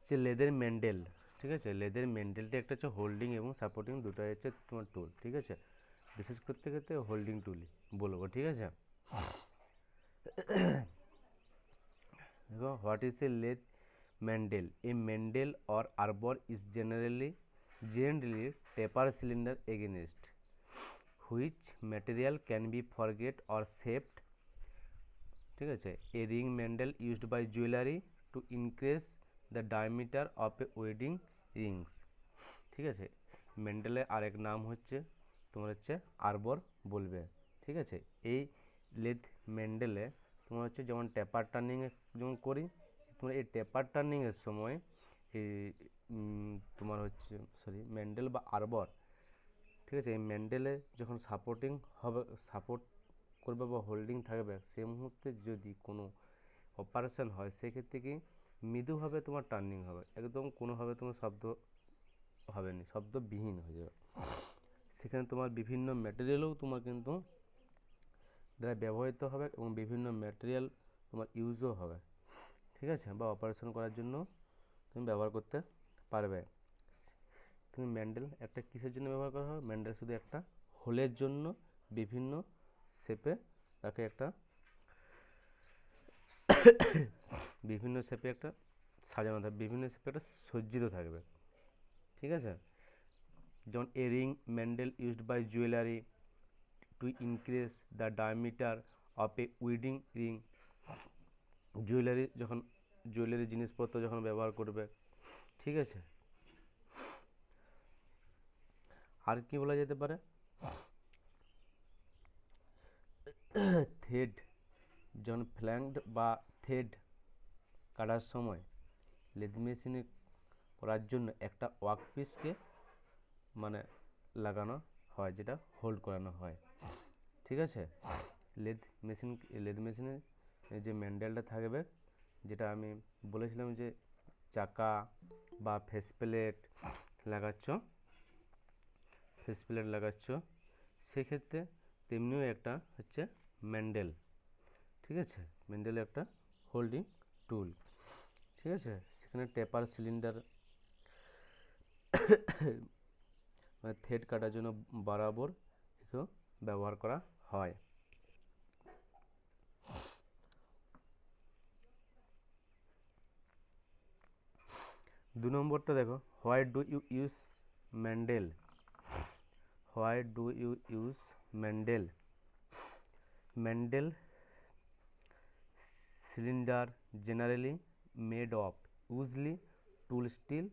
যে লেদের মেন্ডেল, ঠিক আছে, লেদের মেন্ডেলটা একটা হচ্ছে হোল্ডিং এবং সাপোর্টিং, দুটোই হচ্ছে তোমার টুল, ঠিক আছে। বিশেষ করতে ক্ষেত্রে হোল্ডিং টুলই বলবো, ঠিক আছে। দেখো, what is a lathe Mendel? A Mendel or arbor is generally taper cylinder against which material can be forget or shaped, ঠিক আছে। A ring mandrel used by jewellery to increase the diameter of a wedding rings, ঠিক আছে। মেন্ডেলের আরেক নাম হচ্ছে তোমার হচ্ছে আরবর বলবে, ঠিক আছে। এই লেদ মেন্ডেলে তোমার হচ্ছে যেমন টেপার টার্নিং যেমন করি, তোমার এই টেপার টার্নিংয়ের সময় এই তোমার হচ্ছে মেন্ডেল বা আরবর, ঠিক আছে, এই মেন্ডেলে যখন সাপোর্টিং হবে, সাপোর্ট করবে বা হোল্ডিং থাকবে, সেই মুহূর্তে যদি কোনো অপারেশন হয় সেক্ষেত্রে কি মৃদুভাবে তোমার টার্নিং হবে, একদম কোনোভাবে তোমার শব্দ হবে না, শব্দবিহীন হয়ে যাবে। সেখানে তোমার বিভিন্ন ম্যাটেরিয়ালও তোমার কিন্তু দ্বারা ব্যবহৃত হবে এবং বিভিন্ন ম্যাটেরিয়াল তোমার ইউজও হবে, ঠিক আছে, বা অপারেশন করার জন্য তুমি ব্যবহার করতে পারবে। কিন্তু ম্যান্ডেল একটা কিসের জন্য ব্যবহার করা হয়? ম্যান্ডেল শুধু একটা হোলের জন্য, বিভিন্ন শেপে তাকে একটা বিভিন্ন শেপে একটা সাজানো থাকবে, বিভিন্ন শেপে একটা সজ্জিত থাকবে, ঠিক আছে। যেমন a ring mandrel used by jewellery to increase the diameter of a wedding ring, jewellery জিনিসপত্র যখন ব্যবহার করবে, ঠিক আছে। আর কি বলা যেতে পারে? থ্রেড, যখন ফ্ল্যাঙ্কড বা থ্রেড কাটার সময় লেদ মেশিনে করার জন্য একটা ওয়ার্কপিসকে মানে লাগানো হয়, যেটা হোল্ড করানো হয়, ঠিক আছে। লেদ মেশিনে যে ম্যান্ডেলটা থাকবে, যেটা আমি বলেছিলাম যে চাকা বা ফেস প্লেট লাগাচ্ছ, সেক্ষেত্রে তেমনিও একটা হচ্ছে ম্যান্ডেল, ঠিক আছে। ম্যান্ডেল একটা হোল্ডিং টুল, ঠিক আছে। সেখানে টেপার সিলিন্ডার মানে থ্রেড কাটার জন্য বরাবর একেও ব্যবহার করা হয়। দু নম্বরটা দেখো, why do you use mandrel? Why do you use mandrel? Mandrel cylinder generally made of usually tool steel,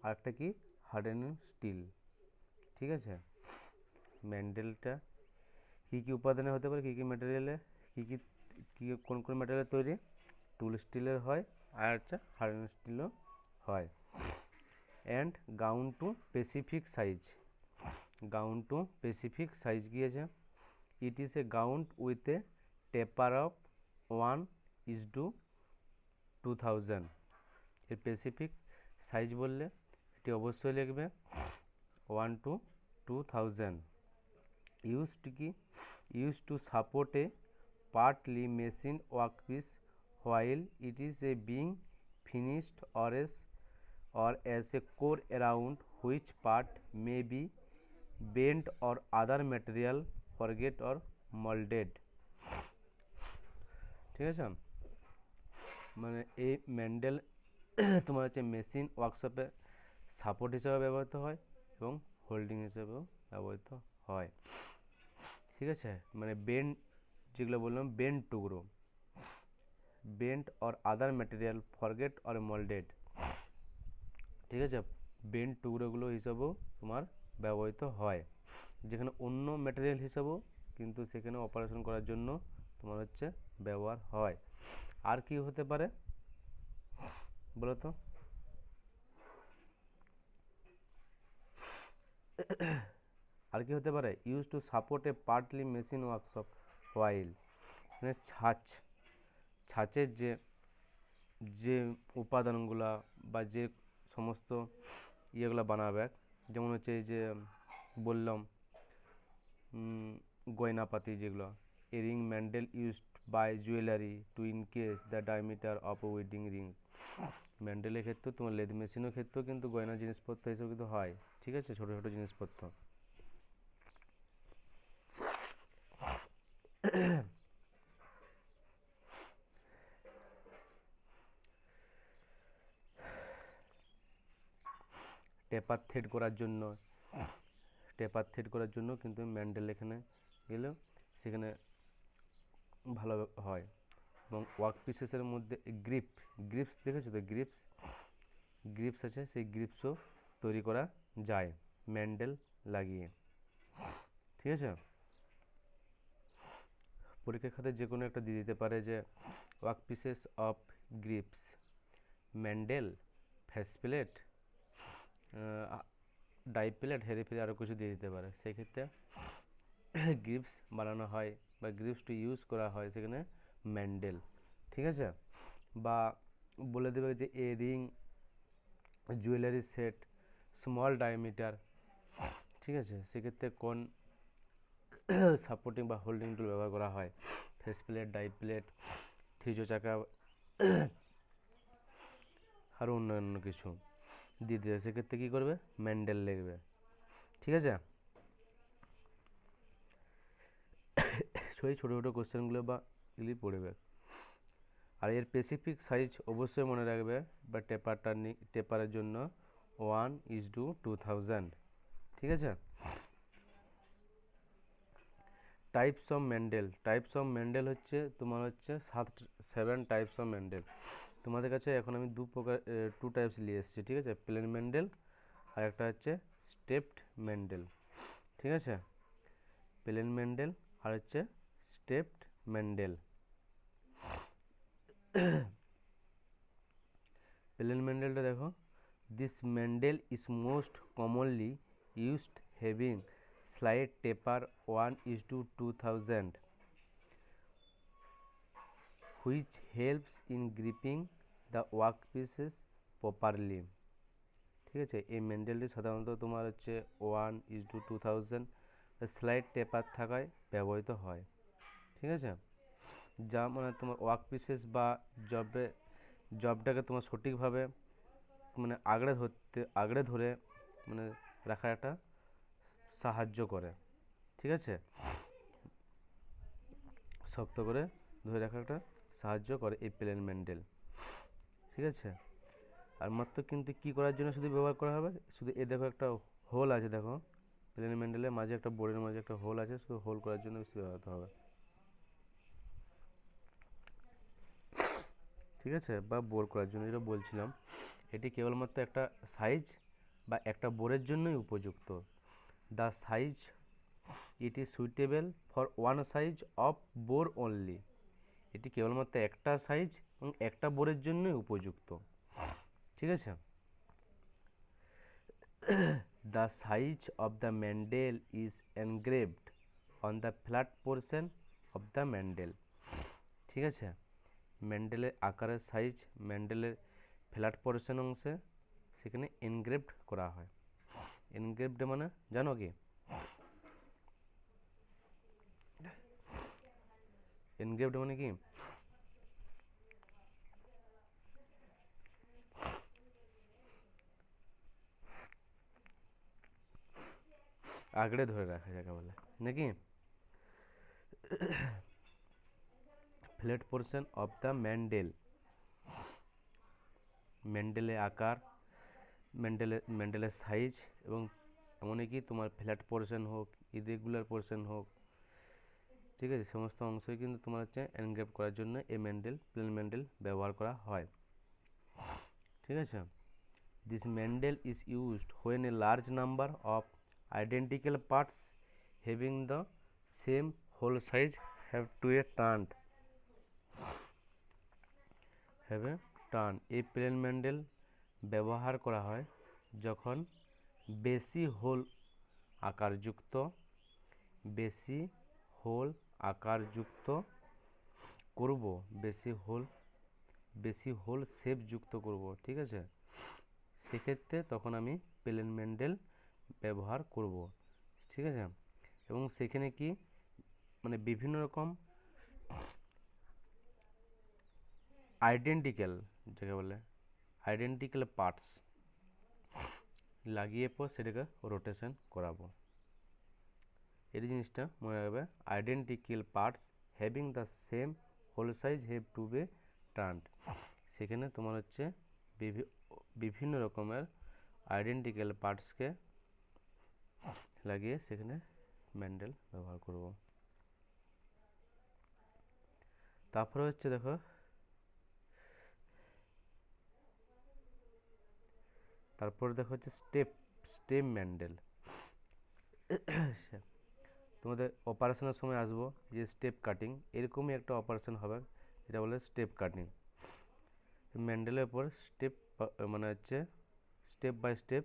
আর একটা কি হার্ডেন স্টিল, ঠিক আছে। ম্যান্ডেলটা কী কী উপাদানে হতে পারে, কী কী ম্যাটেরিয়ালে, কোন কোন ম্যাটেরিয়ালে তৈরি? টুল স্টিলের হয়, আর হচ্ছে হার্ডেন স্টিলও হয়। And ground to specific size কি আছে? It is a ground with a taper of 1:2000। এর স্পেসিফিক সাইজ বললে এটি অবশ্যই লিখবে 1:2000। Use to support a partly machine workpiece while it is a being finished or as a core around which part may be bent or other material forget or molded, ঠিক আছে। মানে এই Mendel তোমার হচ্ছে মেশিন ওয়ার্কশপে support হিসেবে ব্যবহৃত হয় এবং হোল্ডিং হিসেবেও ব্যবহৃত হয়, ঠিক আছে। মানে বেন্ড, যেগুলো বললাম বেন্ড টুকরো, bent or other material forget or moulded, ঠিক আছে, বেন্ট টুকরোগুলো হিসাবেও তোমার ব্যবহৃত হয়, যেখানে অন্য ম্যাটেরিয়াল হিসাবেও কিন্তু সেখানে অপারেশন করার জন্য তোমার হচ্ছে ব্যবহার হয়। আর কি হতে পারে বলো তো? আর কি হতে পারে? Use to support a partly machine workshop while, মানে ছাঁচের যে যে উপাদানগুলা বা যে সমস্ত ইয়েগুলো বানাবে, যেমন হচ্ছে এই যে বললাম গয়নাপাতি যেগুলো, a ring mandrel used by jewellery to increase the diameter of wedding ring, ম্যান্ডেলের ক্ষেত্রেও তোমার লেদ মেশিনের ক্ষেত্রেও কিন্তু গয়না জিনিসপত্র এসব কিন্তু হয়, ঠিক আছে, ছোটো ছোটো জিনিসপত্র। টেপার থ্রেড করার জন্য কিন্তু ম্যান্ডেল এখানে গেলেও সেখানে ভালো হয়। এবং ওয়ার্ক পিসেসের মধ্যে গ্রিপস দেখেছো তো, গ্রিপস আছে, সেই গ্রিপসও তৈরি করা যায় ম্যান্ডেল লাগিয়ে, ঠিক আছে। পরীক্ষার খাতে যে কোনো একটা দিয়ে দিতে পারে যে work pieces of grips, mandrel, face plate, die plate, হেরে ফেরে আরও কিছু দিয়ে দিতে পারে। সেক্ষেত্রে গ্রিপস বানানো হয় বা গ্রিপসটি ইউজ করা হয় সেখানে ম্যান্ডেল, ঠিক আছে। বা বলে দেবে যে a ring, jewellery set, small diameter, ঠিক আছে, সেক্ষেত্রে কোন সাপোর্টিং বা হোল্ডিং টুল ব্যবহার করা হয়, ফেস প্লেট, ডাই প্লেট, থ্রিজো চাকা, আরও অন্যান্য কিছু দিয়ে দেবে। সেক্ষেত্রে কী করবে, ম্যান্ডেল লিখবে, ঠিক আছে। সেই ছোটো ছোটো কোশ্চেনগুলো বা এগুলি পড়বে। আর এর স্পেসিফিক সাইজ অবশ্যই মনে রাখবে, বা টেপারের জন্য 1:2000, ঠিক আছে। টাইপস অফ ম্যান্ডেল হচ্ছে তোমার হচ্ছে 7 টাইপস অফ ম্যান্ডেল। তোমাদের কাছে এখন আমি 2 টাইপস নিয়ে এসেছি, ঠিক আছে, প্লেন ম্যান্ডেল আর একটা হচ্ছে স্টেপড ম্যান্ডেল, ঠিক আছে। প্লেন ম্যান্ডেল আর হচ্ছে স্টেপড ম্যান্ডেল। প্লেন ম্যান্ডেলটা দেখো, this mandrel is most commonly used having slide taper 1:2000 which helps in gripping the workpieces properly, ঠিক আছে। এই ম্যান্ডেলটি সাধারণত তোমার হচ্ছে 1:2000 স্লাইড টেপার থাকায় ব্যবহৃত হয়, ঠিক আছে। যা মানে তোমার ওয়ার্কপিসেস বা জবটাকে তোমার সঠিকভাবে মানে আগড়ে ধরে মানে রাখার একটা সাহায্য করে, ঠিক আছে, শক্ত করে ধরে রাখার একটা সাহায্য করে এই প্লেন ম্যান্ডেল, ঠিক আছে। আর মাত্র কিন্তু কী করার জন্য শুধু ব্যবহার করা হবে, শুধু এ দেখো একটা হোল আছে, দেখো প্লেন ম্যান্ডেলের মাঝে একটা বোর্ডের মাঝে একটা হোল আছে, শুধু হোল করার জন্য বেশি ব্যবহৃত হবে, ঠিক আছে, বা বোর করার জন্য যেটা বলছিলাম। এটি কেবলমাত্র একটা সাইজ বা একটা বোরের জন্যই উপযুক্ত। The size it is suitable for one size of bore only, এটি কেবলমাত্র একটা সাইজ এবং একটা বোরের জন্যই উপযুক্ত, ঠিক আছে। The size of the mandrel is engraved on the flat portion of the mandrel, ঠিক আছে। ম্যান্ডেলের আকারের সাইজ ম্যান্ডেলের ফ্ল্যাট পোর্শন অংশে সেখানে এনগ্রেভড করা হয়। এনগ্রেভড মানে জানো কি, এনগ্রেভড মানে কি, আগড়ে ধরে রাখা যাকে বলে নাকি। ফ্ল্যাট পোর্শন অফ দ্য ম্যান্ডেলের আকার, ম্যান্ডেলের সাইজ এবং এমনকি তোমার ফ্ল্যাট পোর্শন হোক, ইরেগুলার পোর্শন হোক, ঠিক আছে, সমস্ত অংশই কিন্তু তোমার হচ্ছে এনগ্রেভ করার জন্য এই প্লেন ম্যান্ডেল ব্যবহার করা হয়, ঠিক আছে। This mandrel is used when a large number of identical parts having the same hole size have to a turned এই প্লেন ম্যান্ডেল ব্যবহার করা হয় যখন বেশি হোল আকারযুক্ত করব, বেশি হোল শেপ যুক্ত করব, ঠিক আছে, সেক্ষেত্রে তখন আমি প্লেন ম্যান্ডেল ব্যবহার করব, ঠিক আছে। এবং সেখানে কি মানে বিভিন্ন রকম আইডেন্টিক্যাল যাকে বলে আইডেন্টিক্যাল পার্টস লাগিয়ে পর সেটাকে রোটেশন করাবো। এই জিনিসটা মনে রাখবে, identical parts having the same hole size have to be turned. সেখানে তোমার হচ্ছে বিভিন্ন রকমের আইডেন্টিক্যাল পার্টসকে লাগিয়ে সেখানে ম্যান্ডেল ব্যবহার করব। তারপরে হচ্ছে দেখো হচ্ছে স্টেম ম্যান্ডেল। তোমাদের অপারেশনের সময় আসবো যে স্টেপ কাটিং, এরকমই একটা অপারেশন হবে যেটা বলে স্টেপ কাটিং। ম্যান্ডেলের উপর স্টেপ মানে হচ্ছে স্টেপ বাই স্টেপ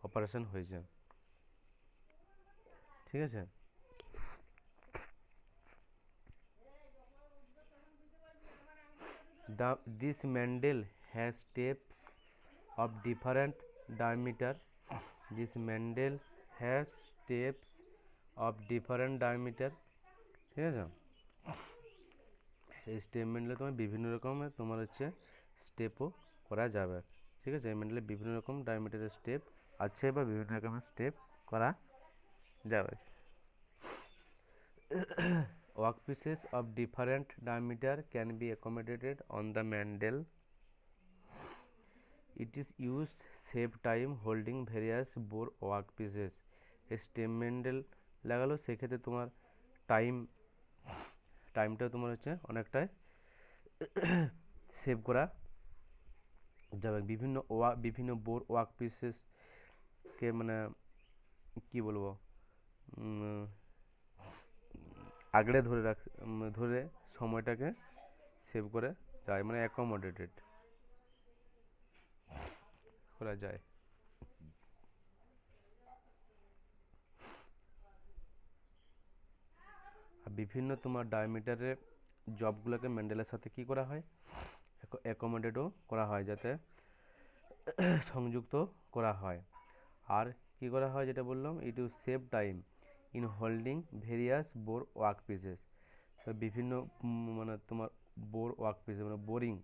অপারেশন হয়েছে, ঠিক আছে। This Mendel has steps of different diameter. This Mendel has steps of different diameter, ঠিক আছে। এই স্টেপ মেন্ডেলে তোমার বিভিন্ন রকমের তোমার হচ্ছে স্টেপও করা যাবে, ঠিক আছে। এই মেন্ডেলে বিভিন্ন রকম ডায়ামিটারের স্টেপ আছে বা বিভিন্ন রকমের স্টেপ করা যাবে। Workpieces of different diameter can be accommodated on the Mendel. It is used save time holding various bore workpieces. Stem Mendel লাগালো সেক্ষেত্রে তোমার টাইমটা তোমার হচ্ছে অনেকটাই সেভ করা যাবে। বিভিন্ন বোর ওয়ার্কপিসেসকে মানে কি বলবো আগড়ে ধরে সময়টাকে সেভ করে যায়, মানে অ্যাকোমোডেটেড করা যায়। আর বিভিন্ন তোমার ডায়ামিটারের জবগুলোকে ম্যান্ডেলের সাথে কি করা হয়, অ্যাকোমোডেটও করা হয়, যাতে সংযুক্ত করা হয়। আর কি করা হয় যেটা বললাম, it will save time in holding various bore workpieces. বিভিন্ন মানে তোমার বোর ওয়ার্কপিসেস মানে বোরিং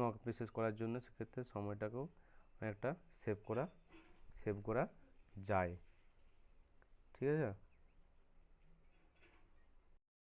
ওয়ার্কপিসেস করার জন্য সেক্ষেত্রে সময়টাকেও অনেকটা সেভ করা যায়, ঠিক আছে।